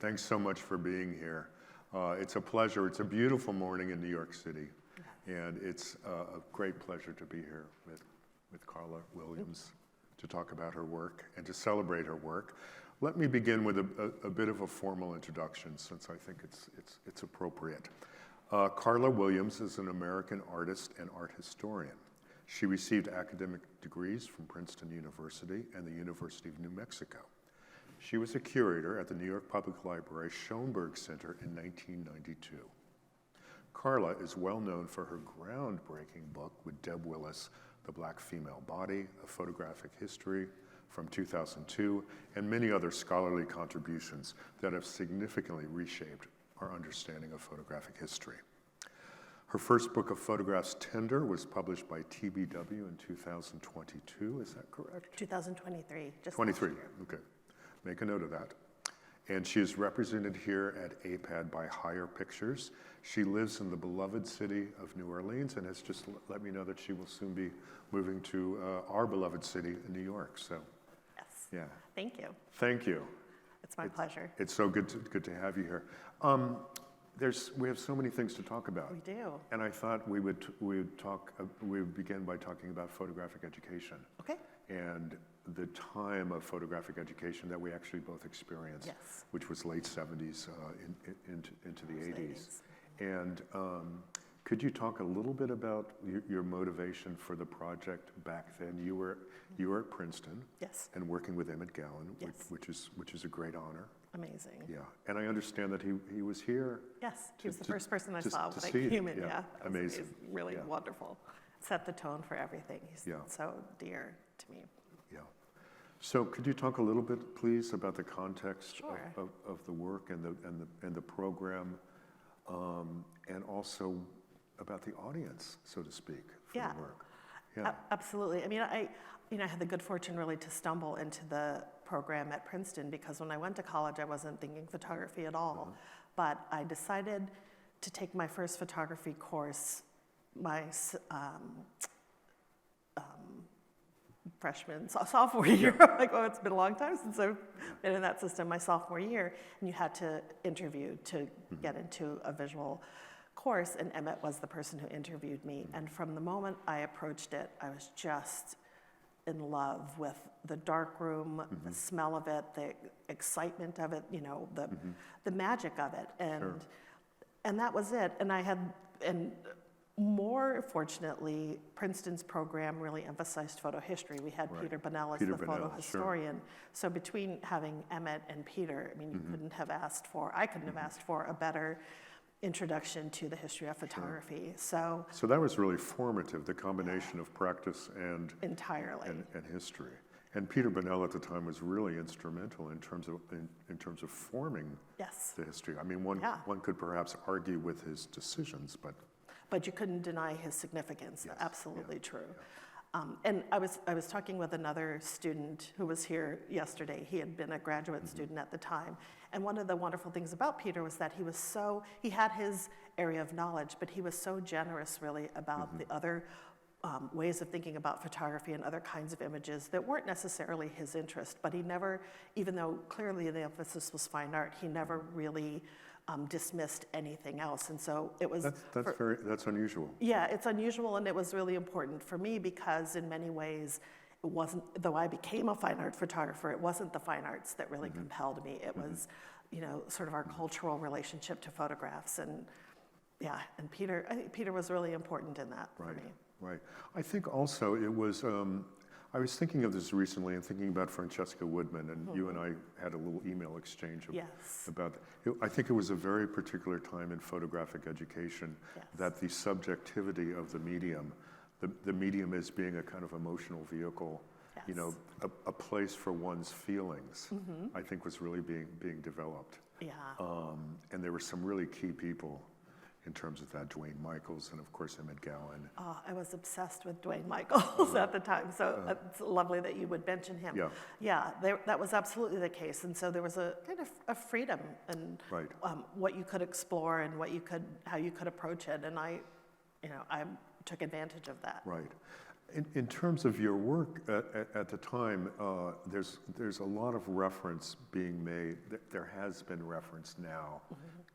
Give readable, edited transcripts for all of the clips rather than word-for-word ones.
Thanks so much for being here. It's a pleasure. It's a beautiful morning in New York City, and it's a great pleasure to be here with Carla Williams to talk about her work and to celebrate her work. Let me begin with a bit of a formal introduction, since I think it's appropriate. Carla Williams is an American artist and art historian. She received academic degrees from Princeton University and the University of New Mexico. She was a curator at the New York Public Library Schoenberg Center in 1992. Carla is well known for her groundbreaking book with Deb Willis, The Black Female Body, A Photographic History, from 2002, and many other scholarly contributions that have significantly reshaped our understanding of photographic history. Her first book of photographs, Tender, was published by TBW in 2022, is that correct? 2023, just 23, last year. Okay. Make a note of that. And she is represented here at AIPAD by Higher Pictures. She lives in the beloved city of New Orleans and has just let me know that she will soon be moving to our beloved city in New York. So, yes. Yeah. Thank you. Thank you. It's my pleasure. It's so good to have you here. We have so many things to talk about. We do. And I thought we would begin by talking about photographic education. Okay. And the time of photographic education that we actually both experienced, yes, which was late 70s into the 80s. And could you talk a little bit about your motivation for the project back then? You were at Princeton, yes, and working with Emmett Gowan, yes, which is a great honor. Amazing. Yeah, and I understand that he was here. Yes, he was the first person I saw when I came in. Yeah, amazing. He's really wonderful. Set the tone for everything. He's so dear to me. Yeah. So could you talk a little bit, please, about the context Sure. of the work and the program, and also about the audience, so to speak, for the work? Yeah, absolutely. I mean, I had the good fortune really to stumble into the program at Princeton, because when I went to college, I wasn't thinking photography at all. But I decided to take my first photography course my sophomore year. Like, oh, it's been a long time since I've been in that system. My sophomore year, and you had to interview to get into a visual course, and Emmett was the person who interviewed me. And from the moment I approached it, I was just in love with the dark room, the smell of it, the excitement of it, the magic of it, and that was it. And more fortunately, Princeton's program really emphasized photo history. We had Peter Bonnell as the photo historian. So between having Emmett and Peter, I mean, I couldn't have asked for a better introduction to the history of photography. So that was really formative, the combination of practice and entirely and history. And Peter Bonnell at the time was really instrumental in terms of forming the history. I mean, one could perhaps argue with his decisions, but you couldn't deny his significance. Yes. Absolutely true. And I was talking with another student who was here yesterday. He had been a graduate student at the time. And one of the wonderful things about Peter was that he had his area of knowledge, but he was so generous really about the other ways of thinking about photography and other kinds of images that weren't necessarily his interest. But he never, even though clearly the emphasis was fine art, he never really dismissed anything else. And so it was that's unusual. Yeah, it's unusual, and it was really important for me because in many ways it wasn't, though I became a fine art photographer, it wasn't the fine arts that really compelled me. It was sort of our cultural relationship to photographs, and and I think Peter was really important in that for me. Right. I think also it was I was thinking of this recently and thinking about Francesca Woodman, and you and I had a little email exchange about it. I think it was a very particular time in photographic education that the subjectivity of the medium as being a kind of emotional vehicle, a place for one's feelings, I think was really being developed. Yeah. And there were some really key people in terms of that, Dwayne Michaels and of course Emmett Gowan. Oh, I was obsessed with Dwayne Michaels at the time, so it's lovely that you would mention him. Yeah, that was absolutely the case, and so there was a kind of a freedom in what you could explore and how you could approach it, and I took advantage of that. Right, In terms of your work at the time, there's a lot of reference being made. There has been reference now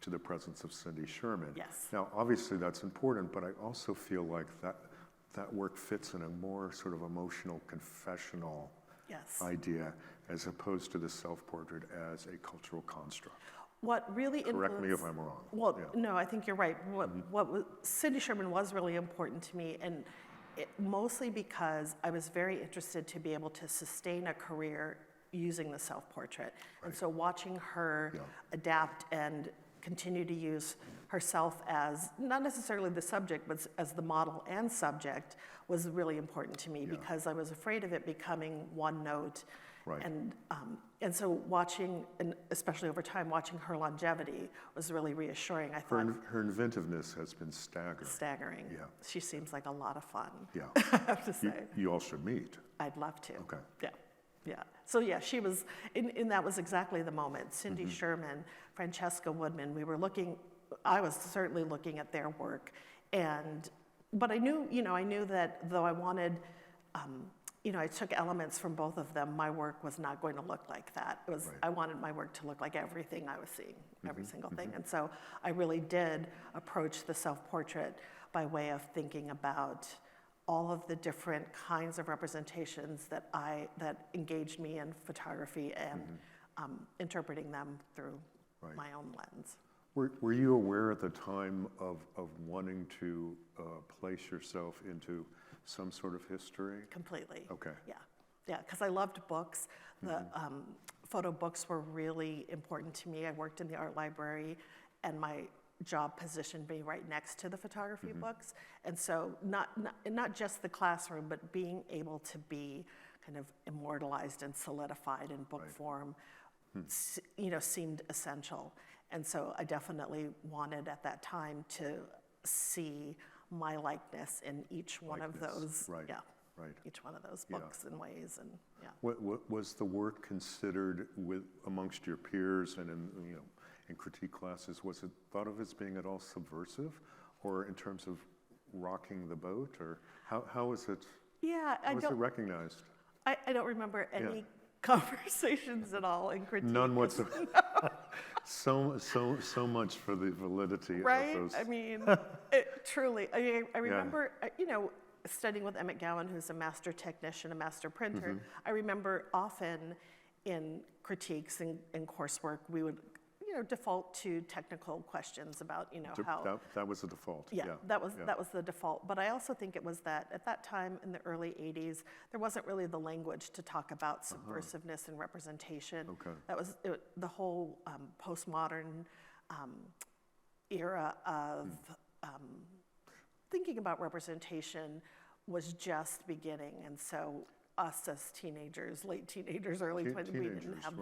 to the presence of Cindy Sherman. Yes. Now, obviously that's important, but I also feel like that work fits in a more sort of emotional, confessional Yes. idea, as opposed to the self-portrait as a cultural construct. What really Correct me if influenced- I'm wrong. Well, Yeah. no, I think you're right. Cindy Sherman was really important to me, and mostly because I was very interested to be able to sustain a career using the self-portrait. And so watching her adapt and continue to use herself as, not necessarily the subject, but as the model and subject was really important to me because I was afraid of it becoming one note. Right. And so watching, and especially over time, watching her longevity was really reassuring. I thought Her inventiveness has been staggering. staggering. Yeah. She seems like a lot of fun. Yeah. I have to say. You all should meet. I'd love to. Okay. Yeah. Yeah. So yeah, she was, and that was exactly the moment. Cindy Sherman, Francesca Woodman, I was certainly looking at their work, but I knew that though I wanted, I took elements from both of them, my work was not going to look like that. I wanted my work to look like everything I was seeing, every single thing. And so I really did approach the self-portrait by way of thinking about all of the different kinds of representations that engaged me in photography and interpreting them through my own lens. Were you aware at the time of wanting to place yourself into some sort of history? Completely. Okay. Yeah, because I loved books. The photo books were really important to me. I worked in the art library, and my job positioned me right next to the photography books. And so not just the classroom, but being able to be kind of immortalized and solidified in book form, seemed essential. And so I definitely wanted at that time to see my likeness in each one of those. Right. Yeah. Right. Each one of those books and ways, and yeah. What was the work considered amongst your peers and in critique classes? Was it thought of as being at all subversive, or in terms of rocking the boat, or how was it? Yeah, how was it recognized? I don't remember any conversations at all in critique. None whatsoever. so much for the validity right? of those. I mean, truly. I remember, studying with Emmett Gowan, who's a master technician, a master printer. I remember often in critiques and coursework, we would, default to technical questions about, how. That was the default. Yeah, that was the default. But I also think it was that at that time in the early 80s, there wasn't really the language to talk about subversiveness and representation. Okay. That was the whole postmodern era of thinking about representation was just beginning, and so us as teenagers, late teenagers, early 20s, we didn't have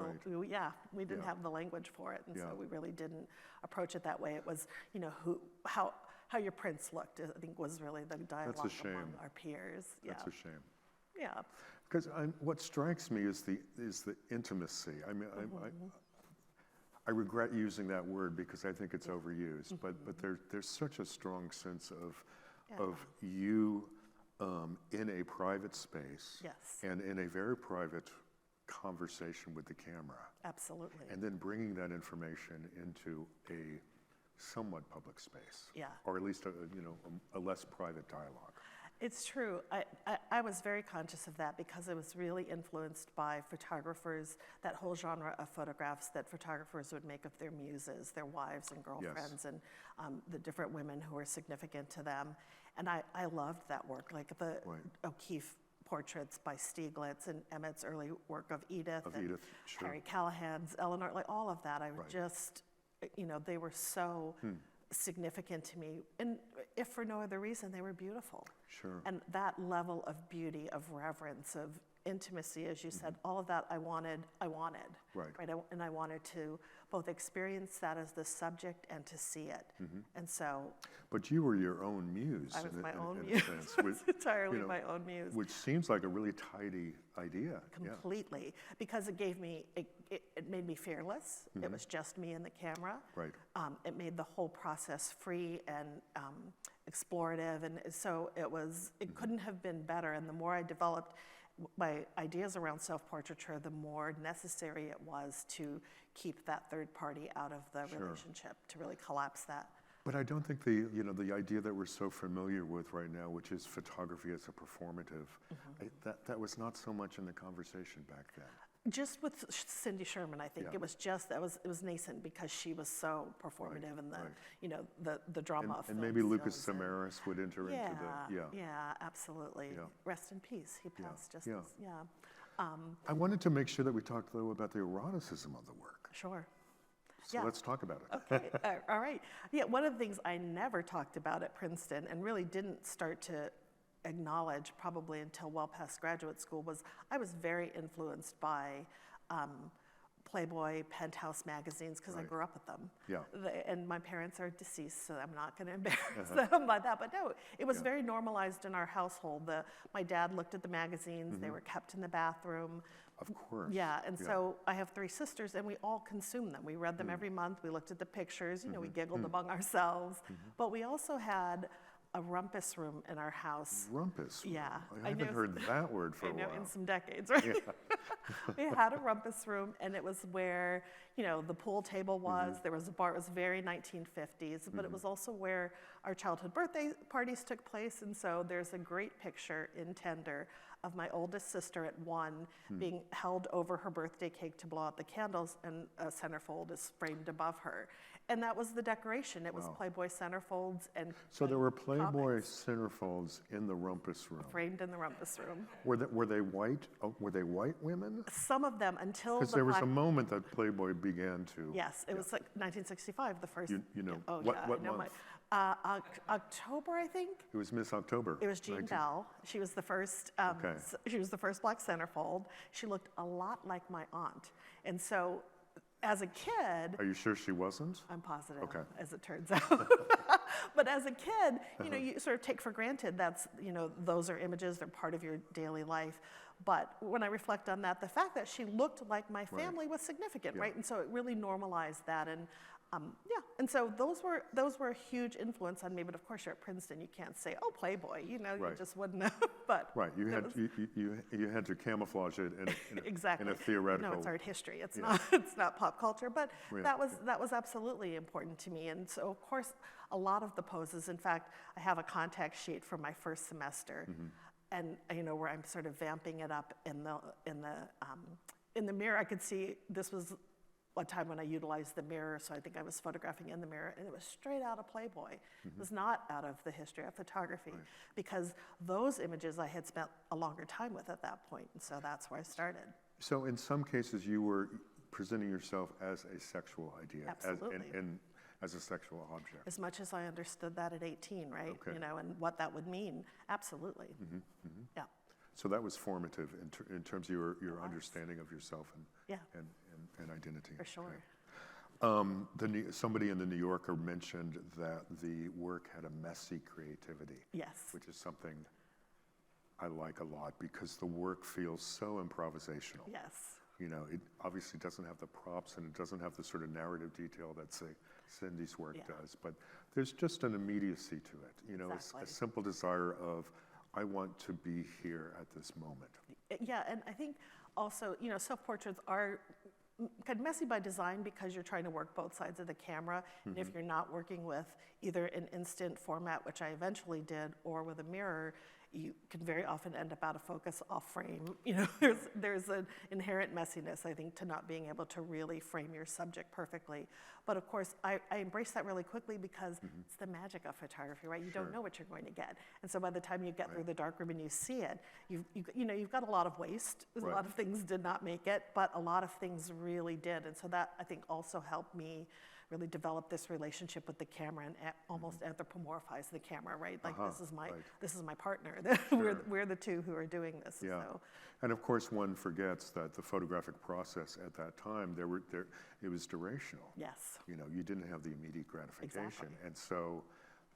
we didn't have the language for it, and so we really didn't approach it that way. It was, how your prints looked, I think, was really the dialogue among our peers. That's a shame. Yeah. Because what strikes me is the intimacy. I mean, I regret using that word because I think it's overused, but there's such a strong sense of you in a private space and in a very private conversation with the camera. Absolutely. And then bringing that information into a somewhat public space. Yeah. Or at least a less private dialogue. It's true. I was very conscious of that because I was really influenced by photographers, that whole genre of photographs that photographers would make of their muses, their wives and girlfriends, and the different women who were significant to them. And I loved that work, like the O'Keeffe portraits by Stieglitz and Emmett's early work of Edith, Harry Callahan's Eleanor, like all of that. I would just, they were so significant to me. And if for no other reason, they were beautiful. Sure. And that level of beauty, of reverence, of intimacy, as you said, all of that I wanted. Right. And I wanted to both experience that as the subject and to see it. And so But you were your own muse. I was my own in a muse. sense, I was entirely my own muse. Which seems like a really tidy idea. Completely, because it gave me, it made me fearless. It was just me and the camera. Right. It made the whole process free and explorative, and so it couldn't have been better. And the more I developed my ideas around self-portraiture, the more necessary it was to keep that third party out of the relationship, to really collapse that. But I don't think the idea that we're so familiar with right now, which is photography as a performative, that was not so much in the conversation back then. Just with Cindy Sherman, I think it was nascent because she was so performative and the drama of and films, maybe Lucas films, Samaras would enter into the yeah, absolutely. Yeah. Rest in peace. He passed just as, I wanted to make sure that we talked though about the eroticism of the work. Sure. So let's talk about it. Okay, all right. Yeah, one of the things I never talked about at Princeton and really didn't start to acknowledge probably until well past graduate school was I was very influenced by Playboy, Penthouse magazines, because I grew up with them. Yeah. And my parents are deceased, so I'm not going to embarrass them by that. But no, it was very normalized in our household. My dad looked at the magazines. They were kept in the bathroom. Of course. Yeah, and so I have 3 sisters, and we all consumed them. We read them every month. We looked at the pictures. We giggled among ourselves. But we also had a rumpus room in our house. Rumpus room? Yeah. I haven't heard that word for a I know, while. in some decades, right? We had a rumpus room, and it was where, the pool table was. There was a bar. It was very 1950s, but it was also where our childhood birthday parties took place. And so there's a great picture in Tender of my oldest sister at 1 being held over her birthday cake to blow out the candles, and a centerfold is framed above her. And that was the decoration. It was Playboy centerfolds and So there were Playboy comics centerfolds in the rumpus room. framed in the rumpus room. Were they white? Were they white women? Some of them until Because there was a moment that Playboy began to. Yes, it was like 1965, the first. You know, Oh, what yeah, I know month? October, I think. It was Miss October. It was Jean Bell. She was the first. She was the first black centerfold. She looked a lot like my aunt, and so, as a kid. Are you sure she wasn't? I'm positive, Okay. as it turns out. But as a kid, you sort of take for granted that's, those are images, they're part of your daily life. But when I reflect on that, the fact that she looked like my family was significant, right? And so it really normalized that. And and so those were a huge influence on me. But of course, you're at Princeton, you can't say, "Oh, Playboy," you just wouldn't know. But you had to camouflage it in exactly. in a theoretical. No, it's art history. It's not pop culture. But that was absolutely important to me. And so of course, a lot of the poses. In fact, I have a contact sheet from my first semester, and where I'm sort of vamping it up in the mirror. I could see this was a time when I utilized the mirror, so I think I was photographing in the mirror, and it was straight out of Playboy. It was not out of the history of photography, because those images I had spent a longer time with at that point, and so that's where I started. So in some cases, you were presenting yourself as a sexual idea, Absolutely. as a sexual object. As much as I understood that at 18, right? Okay. And what that would mean, absolutely. Yeah. So that was formative in terms of your understanding of yourself and identity. For sure. Okay. Somebody in the New Yorker mentioned that the work had a messy creativity. Yes. Which is something I like a lot because the work feels so improvisational. Yes. It obviously doesn't have the props and it doesn't have the sort of narrative detail that, say, Cindy's work does, but there's just an immediacy to it. Exactly. A simple desire of, I want to be here at this moment. Yeah, and I think also, self-portraits are kind of messy by design because you're trying to work both sides of the camera. And if you're not working with either an instant format, which I eventually did, or with a mirror, you can very often end up out of focus, off frame. There's an inherent messiness, I think, to not being able to really frame your subject perfectly. But of course, I embrace that really quickly because it's the magic of photography, right? You don't know what you're going to get. And so by the time you get through the darkroom and you see it, you've got a lot of waste. A lot of things did not make it, but a lot of things really did. And so that, I think, also helped me really develop this relationship with the camera and almost anthropomorphize the camera, right? Like this is my partner. we're the two who are doing this. Yeah. So. And of course, one forgets that the photographic process at that time, it was durational. Yes. You know, you didn't have the immediate gratification. Exactly. And so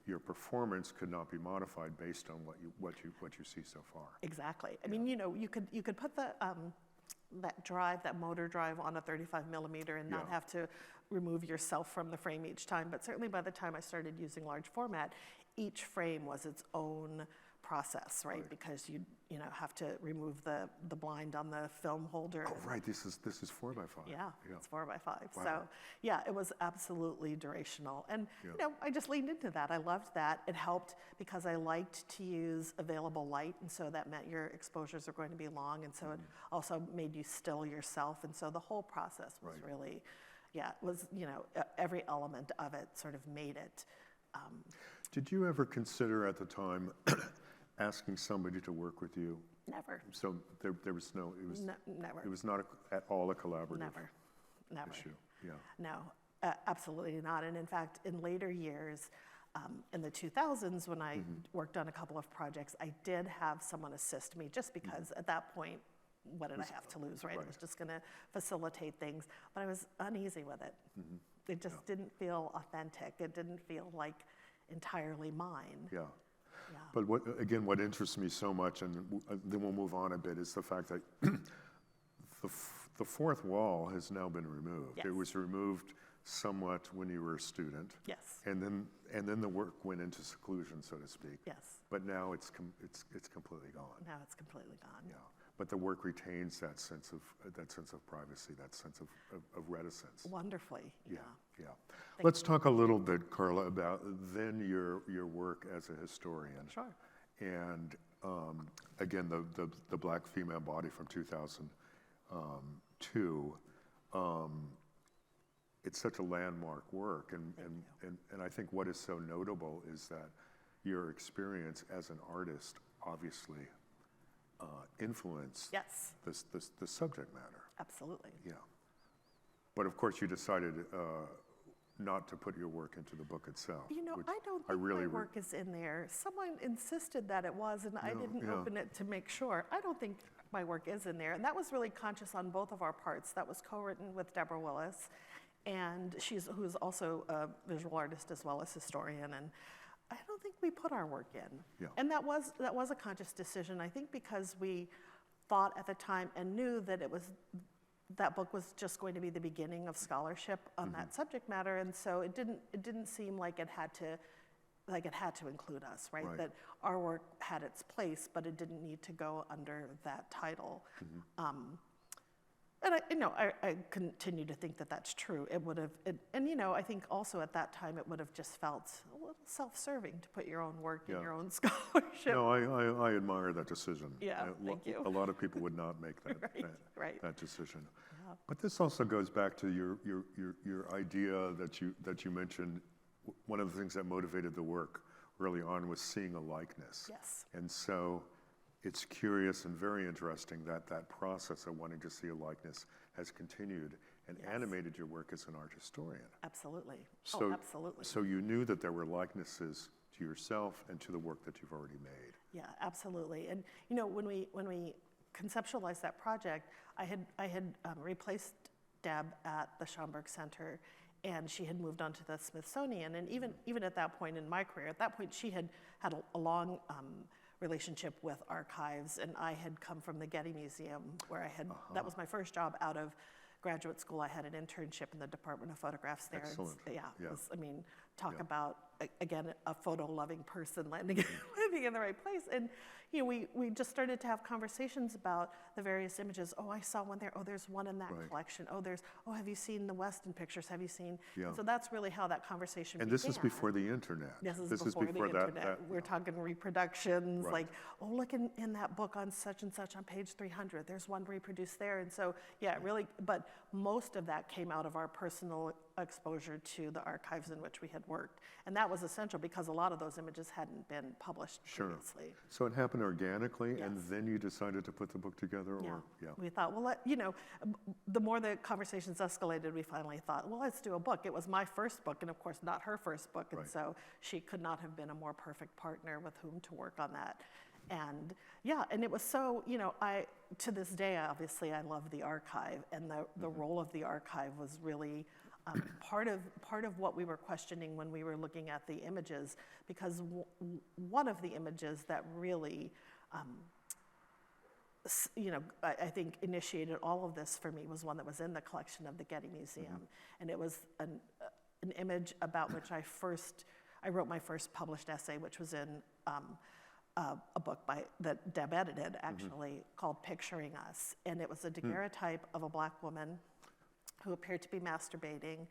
your performance could not be modified based on what you see so far. Exactly. I mean, you know, you could put that motor drive on a 35 millimeter and not have to remove yourself from the frame each time. But certainly by the time I started using large format, each frame was its own process, right? Because you have to remove the blind on the film holder. Oh, right. This is 4x5. Yeah, it's 4x5. Wow. So yeah, it was absolutely durational. And you know, I just leaned into that. I loved that. It helped because I liked to use available light. And so that meant your exposures are going to be long. And so it also made you still yourself. And so the whole process was really, it was, you know, every element of it sort of made it. Did you ever consider at the time asking somebody to work with you? Never. So there was no, it was never. It was not at all a collaborative Never. issue. Yeah. No, absolutely not. And in fact, in later years, in the 2000s, when I worked on a couple of projects, I did have someone assist me just because at that point, what did I have to lose, right? It was just going to facilitate things. But I was uneasy with it. It just didn't feel authentic. It didn't feel like entirely mine. Yeah. But what interests me so much, and then we'll move on a bit, is the fact that the fourth wall has now been removed. Yes. It was removed somewhat when you were a student. Yes. And then the work went into seclusion, so to speak. Yes. But now it's completely gone. Now it's completely gone. Yeah. But the work retains that sense of privacy, that sense of reticence. Wonderfully. Yeah. Let's talk a little bit, Carla, about then your work as a historian. Sure. And again, the Black Female Body from 2002. It's such a landmark work, and I think what is so notable is that your experience as an artist obviously influenced the subject matter. Absolutely. Yeah. But of course, you decided not to put your work into the book itself. You know, I don't think my work is in there. Someone insisted that it was, and I didn't open it to make sure. I don't think my work is in there. And that was really conscious on both of our parts. That was co-written with Deborah Willis, and who's also a visual artist as well as historian. And I don't think we put our work in. Yeah. And that was a conscious decision, I think, because we thought at the time and knew that that book was just going to be the beginning of scholarship on that subject matter, and so it didn't seem like it had to include us, right? That our work had its place, but it didn't need to go under that title. And I continue to think that that's true. It would have, and I think also at that time it would have just felt a little self-serving to put your own work in your own scholarship. No, I admire that decision. Yeah, thank you. A lot of people would not make that that decision. Yeah. But this also goes back to your idea that you mentioned. One of the things that motivated the work early on was seeing a likeness. Yes. And so it's curious and very interesting that process of wanting to see a likeness has continued and animated your work as an art historian. Absolutely. So, absolutely. So you knew that there were likenesses to yourself and to the work that you've already made. Yeah, absolutely. And when we conceptualized that project, I had replaced Deb at the Schomburg Center, and she had moved on to the Smithsonian. And even at that point in my career, at that point she had a long relationship with archives, and I had come from the Getty Museum, where that was my first job out of graduate school. I had an internship in the Department of Photographs there. Excellent. Talk about, again, a photo-loving person landing in the right place. And we just started to have conversations about the various images. Oh, I saw one there. Oh, there's one in that collection. Oh, have you seen the Weston pictures? Have you seen? Yeah. So that's really how that conversation began. And this is before the internet. This is before the internet. We're talking reproductions, like, oh, look in that book on such and such on page 300. There's one reproduced there. And so, really, but most of that came out of our personal exposure to the archives in which we had worked. And that was essential because a lot of those images hadn't been published previously. So it happened organically, and then you decided to put the book together? We thought, well, the more the conversations escalated, we finally thought, well, let's do a book. It was my first book, and of course not her first book, and so she could not have been a more perfect partner with whom to work on that. And yeah, and it was so, to this day, obviously, I love the archive, and the role of the archive was really part of what we were questioning when we were looking at the images, because one of the images that really, I think initiated all of this for me was one that was in the collection of the Getty Museum, and it was an image about which I wrote my first published essay, which was in a book that Deb edited, actually, called Picturing Us. And it was a daguerreotype of a Black woman who appeared to be masturbating.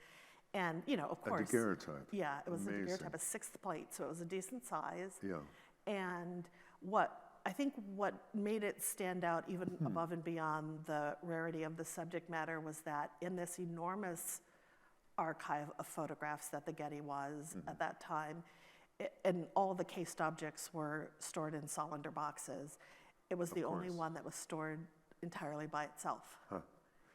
And, of course. A daguerreotype? Yeah, it was Amazing. a daguerreotype, a 6th plate, so it was a decent size. Yeah. And I think what made it stand out even above and beyond the rarity of the subject matter was that in this enormous archive of photographs that the Getty was at that time, and all the cased objects were stored in cylinder boxes. It was the only one that was stored entirely by itself. Huh.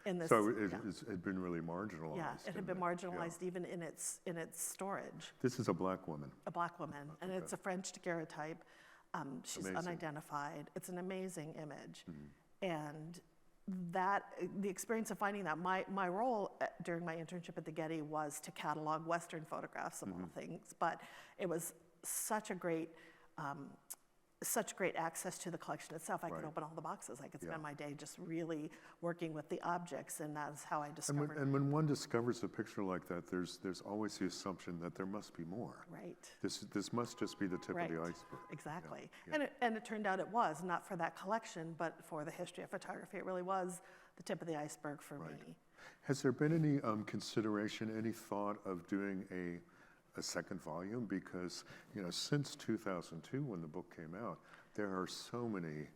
In this, So it had been really marginalized. yeah, it had been marginalized even in its storage. This is a Black woman. A Black woman, and it's a French daguerreotype. She's Amazing. unidentified. It's an amazing image, and the experience of finding that, my role during my internship at the Getty was to catalog Western photographs of all things, but it was such great access to the collection itself. I could open all the boxes. I could spend my day just really working with the objects, and that's how I discovered. And when one discovers a picture like that, there's always the assumption that there must be more. Right. This must just be the tip of the iceberg. Exactly. Yeah. And it turned out it was, not for that collection, but for the history of photography. It really was the tip of the iceberg for me. Has there been any consideration, any thought of doing a second volume? Because, since 2002, when the book came out, there are so many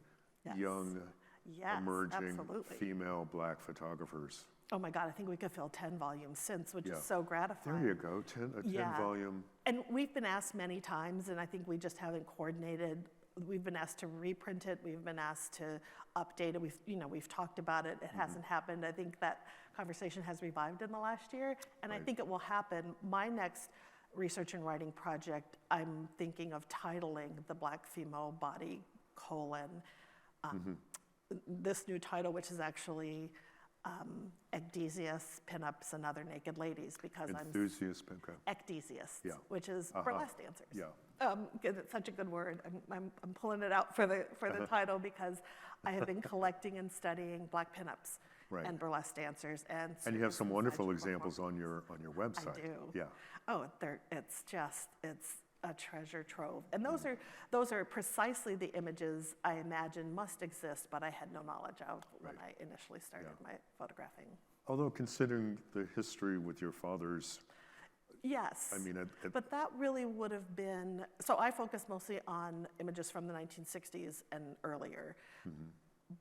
young, emerging female Black photographers. Oh my God, I think we could fill 10 volumes since, which is so gratifying. There you go, 10 volume. And we've been asked many times, and I think we just haven't coordinated. We've been asked to reprint it. We've been asked to update it. We've talked about it. It hasn't happened. I think that conversation has revived in the last year, and I think it will happen. My next research and writing project, I'm thinking of titling The Black Female Body, this new title, which is actually Ecdesias, Pinups, and Other Naked Ladies, because Enthusiast pinup. Ecdesias, which is burlesque dancers. Yeah. It's such a good word. I'm pulling it out for the title, because I have been collecting and studying Black pinups and burlesque dancers, and you have some wonderful examples on your website. I do. Yeah. Oh, it's a treasure trove, and those are precisely the images I imagine must exist, but I had no knowledge of when I initially started my photographing. Although, considering the history with your father's. Yes. I mean, but that really would have been, so I focused mostly on images from the 1960s and earlier.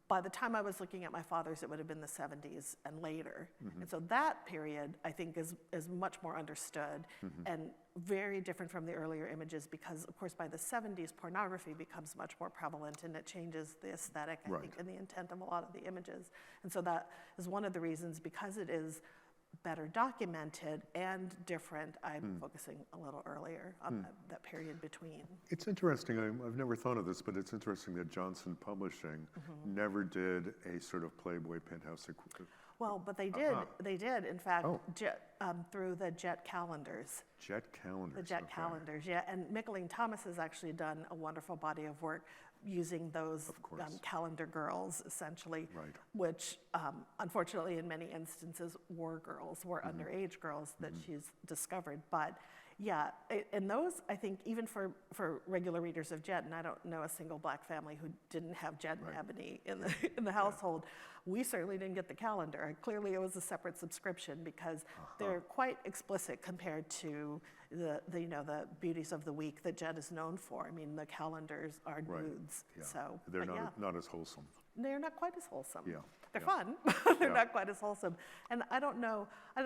By the time I was looking at my father's, it would have been the 70s and later. And so that period, I think, is much more understood and very different from the earlier images, because, of course, by the 70s, pornography becomes much more prevalent, and it changes the aesthetic, I think, and the intent of a lot of the images. And so that is one of the reasons, because it is better documented and different, I'm focusing a little earlier on that period between. It's interesting, I've never thought of this, but it's interesting that Johnson Publishing never did a sort of Playboy penthouse. Well, but they did. They did, in fact, through the Jet calendars. Jet calendars. The Jet calendars, yeah. And Mickaleen Thomas has actually done a wonderful body of work using those calendar girls, essentially, which unfortunately in many instances were underage girls that she's discovered. But yeah, and those, I think, even for regular readers of Jet, and I don't know a single Black family who didn't have Jet and Ebony in the household, we certainly didn't get the calendar. Clearly it was a separate subscription, because they're quite explicit compared to the beauties of the week that Jet is known for. I mean, the calendars are nudes, so they're not as wholesome. They're not quite as wholesome. Yeah. They're fun, but they're not quite as wholesome. And I don't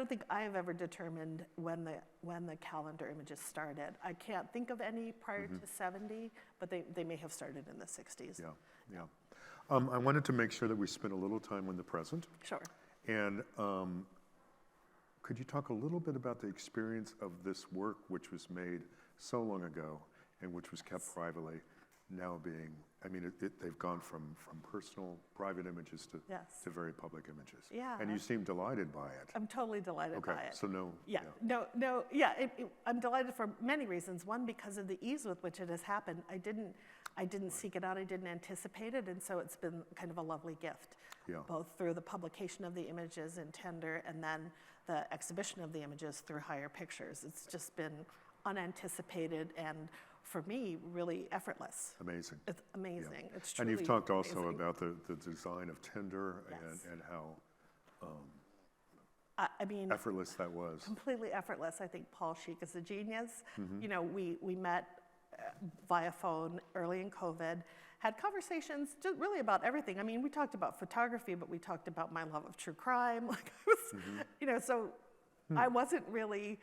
think I have ever determined when the calendar images started. I can't think of any prior to 70, but they may have started in the 60s. Yeah. I wanted to make sure that we spent a little time on the present. Sure. And could you talk a little bit about the experience of this work, which was made so long ago and which was kept privately, now being I mean, they've gone from personal, private images to Yes. very public images. Yeah. And you seem delighted by it. I'm totally delighted by it. So no. Yeah, no, I'm delighted for many reasons. One, because of the ease with which it has happened. I didn't seek it out, I didn't anticipate it, and so it's been kind of a lovely gift. Yeah. Both through the publication of the images in Tender and then the exhibition of the images through Higher Pictures. It's just been unanticipated and, for me, really effortless. Amazing. It's amazing. Yeah. It's truly And you've talked also amazing. about the design of Tinder Yes. and how I mean, effortless that was. completely effortless. I think Paul Sheik is a genius. Mm-hmm. You know, we met via phone early in COVID, had conversations just really about everything. I mean, we talked about photography, but we talked about my love of true crime. Like I was, you know, so I wasn't really,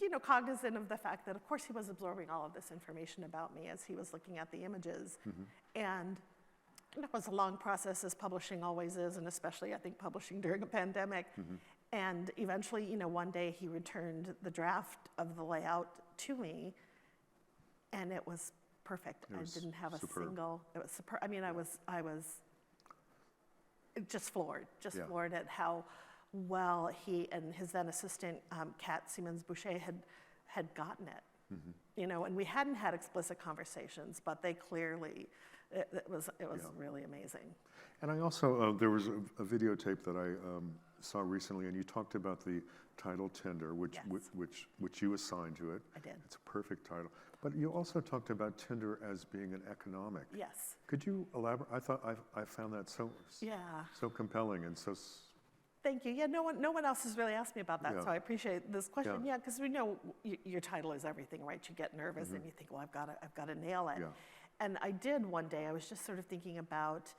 you know, cognizant of the fact that, of course, he was absorbing all of this information about me as he was looking at the images. And it was a long process, as publishing always is, and especially, I think, publishing during a pandemic. And eventually, you know, one day he returned the draft of the layout to me, and it was perfect. It was I didn't have a superb. single, it was super. I mean, I was just floored, floored at how well he and his then assistant, Kat Siemens-Boucher, had gotten it. You know, and we hadn't had explicit conversations, but they clearly, it was really amazing. And I also, there was a videotape that I saw recently, and you talked about the title Tinder, which you assigned to it. I did. It's a perfect title. But you also talked about Tinder as being an economic. Yes. Could you elaborate? I thought I found that so compelling and so. Thank you. Yeah, no one else has really asked me about that, Yeah. so I appreciate this question. Yeah. Yeah, because we know your title is everything, right? You get nervous and you think, well, I've got to nail it. Yeah. And I did one day. I was just sort of thinking about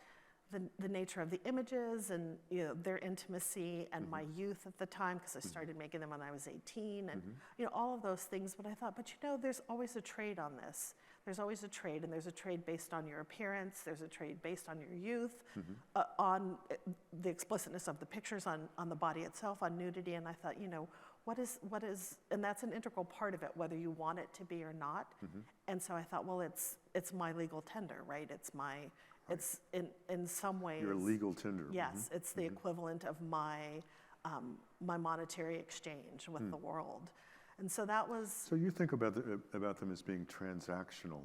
the nature of the images and, you know, their intimacy and my youth at the time, because I started making them when I was 18, and you know, all of those things. But I thought, but you know, there's always a trade on this. There's always a trade, and there's a trade based on your appearance. There's a trade based on your youth, on the explicitness of the pictures, on the body itself, on nudity. And I thought, you know, what is, and that's an integral part of it, whether you want it to be or not. And so I thought, well, it's my legal tender, right? It's my, it's in some ways. Your legal Tinder. Yes, it's the equivalent of my my monetary exchange with the world. And so that was. So you think about them as being transactional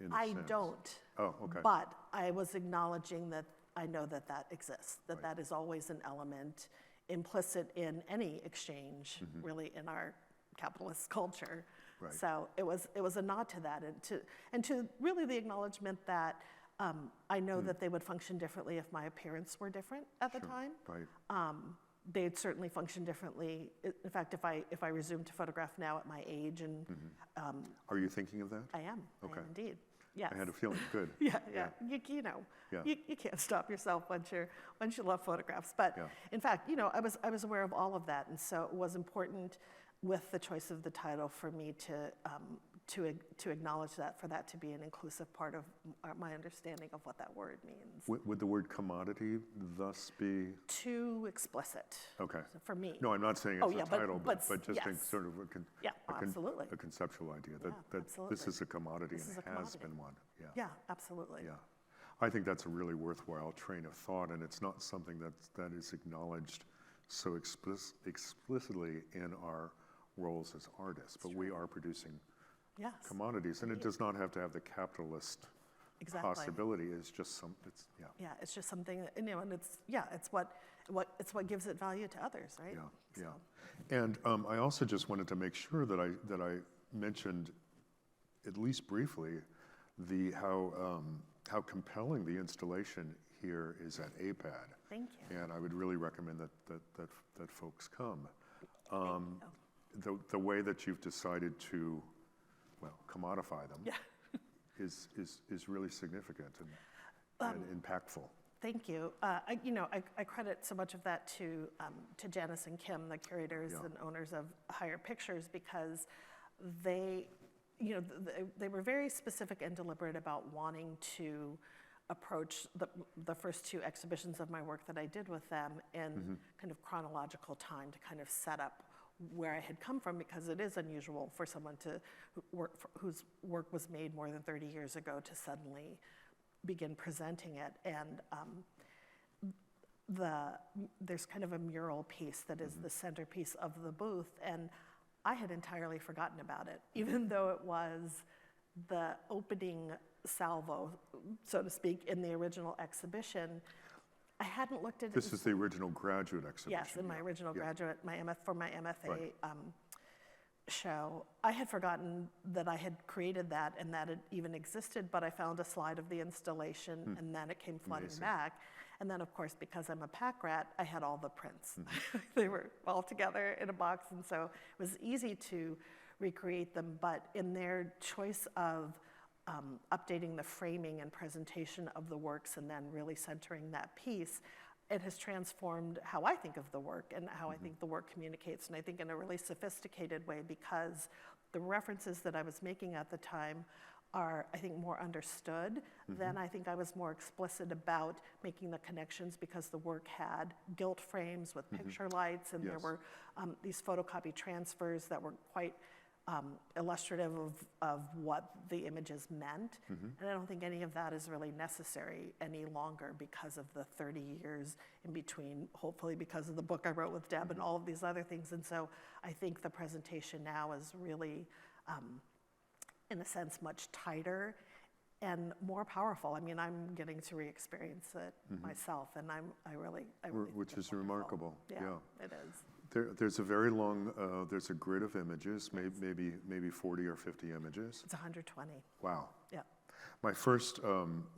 in a I sense. don't. Oh, okay. But I was acknowledging that I know that exists, that is always an element implicit in any exchange, really, in our capitalist culture. Right. So it was a nod to that, and to really the acknowledgement that I know that they would function differently if my appearance were different at the time. Right. They'd certainly function differently. In fact, if I resume to photograph now at my age, and Are you thinking of that? I am. Okay. I am indeed. Yes. I had a feeling. Good. Yeah. You know, Yeah. you can't stop yourself once you love photographs. But Yeah. in fact, you know, I was aware of all of that, and so it was important with the choice of the title for me to acknowledge that, for that to be an inclusive part of my understanding of what that word means. Would the word commodity thus be? Too explicit. Okay. For me. No, I'm not saying it's a but- title, but but just a yes. sort of Absolutely. a conceptual idea that this absolutely. is a commodity This is and a has commodity. been one. Yeah. Yeah, absolutely. Yeah. I think that's a really worthwhile train of thought, and it's not something that is acknowledged so explicitly in our roles as artists, but we are producing Yes. commodities, and it does not have to have the capitalist Exactly. possibility. It's just Yeah, it's just something that, you know, and it's what gives it value to others, right? Yeah. And I also just wanted to make sure that I mentioned, at least briefly, how compelling the installation here is at AIPAD. Thank you. And I would really recommend that folks come. Thank you. The way that you've decided to, commodify them is really significant and impactful. Thank you. I credit so much of that to Janice and Kim, the curators and owners of Higher Pictures, because they were very specific and deliberate about wanting to approach the first two exhibitions of my work that I did with them in kind of chronological time, to kind of set up where I had come from, because it is unusual for someone whose work was made more than 30 years ago to suddenly begin presenting it. And there's kind of a mural piece that is the centerpiece of the booth, and I had entirely forgotten about it, even though it was the opening salvo, so to speak, in the original exhibition. I hadn't looked at it. This is the original graduate exhibition. Yes, in my original graduate, for my MFA Right. show. I had forgotten that I had created that and that it even existed, but I found a slide of the installation and then it came flooding Amazing. back. And then, of course, because I'm a pack rat, I had all the prints. They were all together in a box, and so it was easy to recreate them. But in their choice of updating the framing and presentation of the works and then really centering that piece, it has transformed how I think of the work and how I think the work communicates, and I think in a really sophisticated way, because the references that I was making at the time are, I think, more understood. Then I think I was more explicit about making the connections, because the work had gilt frames with picture lights, and there Yes. were these photocopy transfers that were quite illustrative of what the images meant. And I don't think any of that is really necessary any longer because of the 30 years in between, hopefully because of the book I wrote with Deb and all of these other things. And so I think the presentation now is really, in a sense, much tighter and more powerful. I mean, I'm getting to re-experience it myself, and I really Which think it's is wonderful. remarkable. Yeah, it is. There's a very long, there's a grid of images, maybe 40 or 50 images. It's 120. Wow. Yeah. My first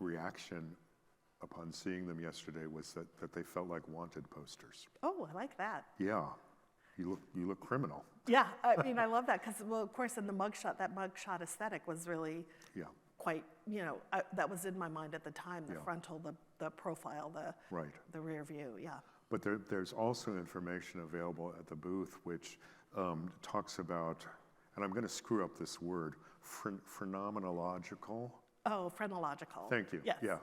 reaction upon seeing them yesterday was that they felt like wanted posters. Oh, I like that. Yeah, you look criminal. Yeah, I mean, I love that because, well, of course, in the mugshot, that mugshot aesthetic was really Yeah, quite, that was in my mind at the time, the Yeah. frontal, the profile, right. the rear view, yeah. But there's also information available at the booth which talks about, and I'm going to screw up this word, phenomenological. Oh, phrenological. Thank you. Yes. Yeah.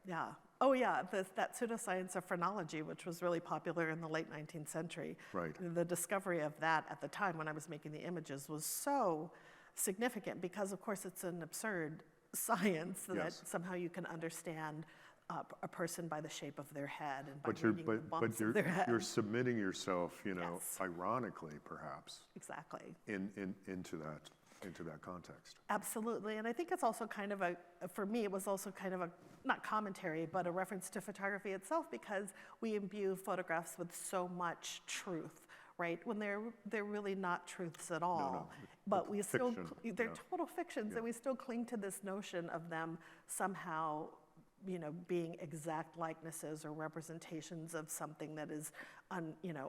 Yeah. Oh, yeah, that pseudoscience of phrenology, which was really popular in the late 19th century. Right. The discovery of that at the time when I was making the images was so significant because, of course, it's an absurd science that Yes. somehow you can understand a person by the shape of their head and by But reading the bumps of their head. you're submitting yourself, Yes. ironically perhaps, Exactly. into that context. Absolutely, and I think it's also kind of for me, it was also kind of not commentary, but a reference to photography itself, because we imbue photographs with so much truth, right? When they're really not truths at all. No, but we still, fiction, they're yeah. total fictions, and we still cling to this notion of them somehow, being exact likenesses or representations of something that is,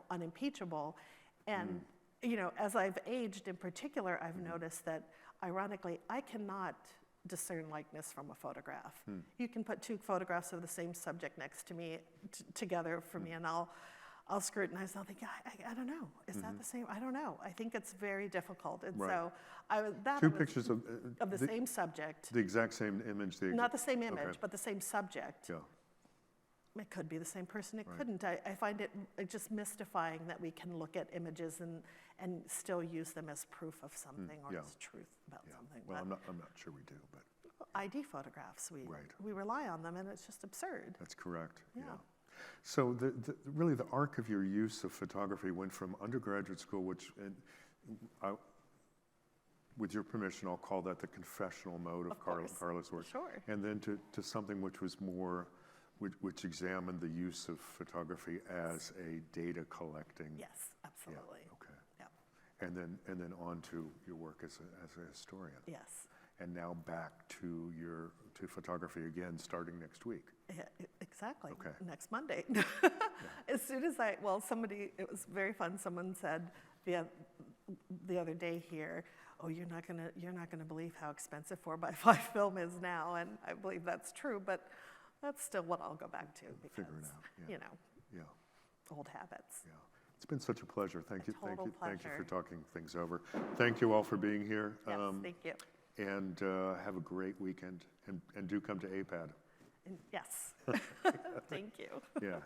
unimpeachable. And, as I've aged in particular, I've noticed that, ironically, I cannot discern likeness from a photograph. You can put two photographs of the same subject next to me, together for me, and I'll scrutinize, and I'll think, I don't know, is that the same? I don't know. I think it's very difficult. And Right. so Two pictures of of the same subject. the exact same image. Not the same image, Okay. but the same subject. Yeah. It could be the same person, it Right. couldn't. I find it just mystifying that we can look at images and still use them as proof of something or yeah. as truth about Yeah. something. Well, But I'm not sure we do, but ID photographs, Right. we rely on them, and it's just absurd. that's correct. Yeah. So really the arc of your use of photography went from undergraduate school, which, with your permission, I'll call that the confessional mode of course. Carla's work. Sure. And then to something which was more, which examined the use of photography as a data collecting. Yes, absolutely. Okay. Yeah. And then on to your work as a historian. Yes. And now back to photography again, starting next week. Yeah, exactly. Okay. Next Monday. As soon as it was very fun. Someone said the other day here, "Oh, you're not gonna believe how expensive 4x5 film is now," and I believe that's true. But that's still what I'll go back to because Figure it out. Yeah. old habits. Yeah. It's been such a pleasure. Thank you total Thank you for pleasure. talking things over. Thank you all for being here. Yes, thank you. And have a great weekend. And do come to AIPAD. And yes, thank you. Yeah.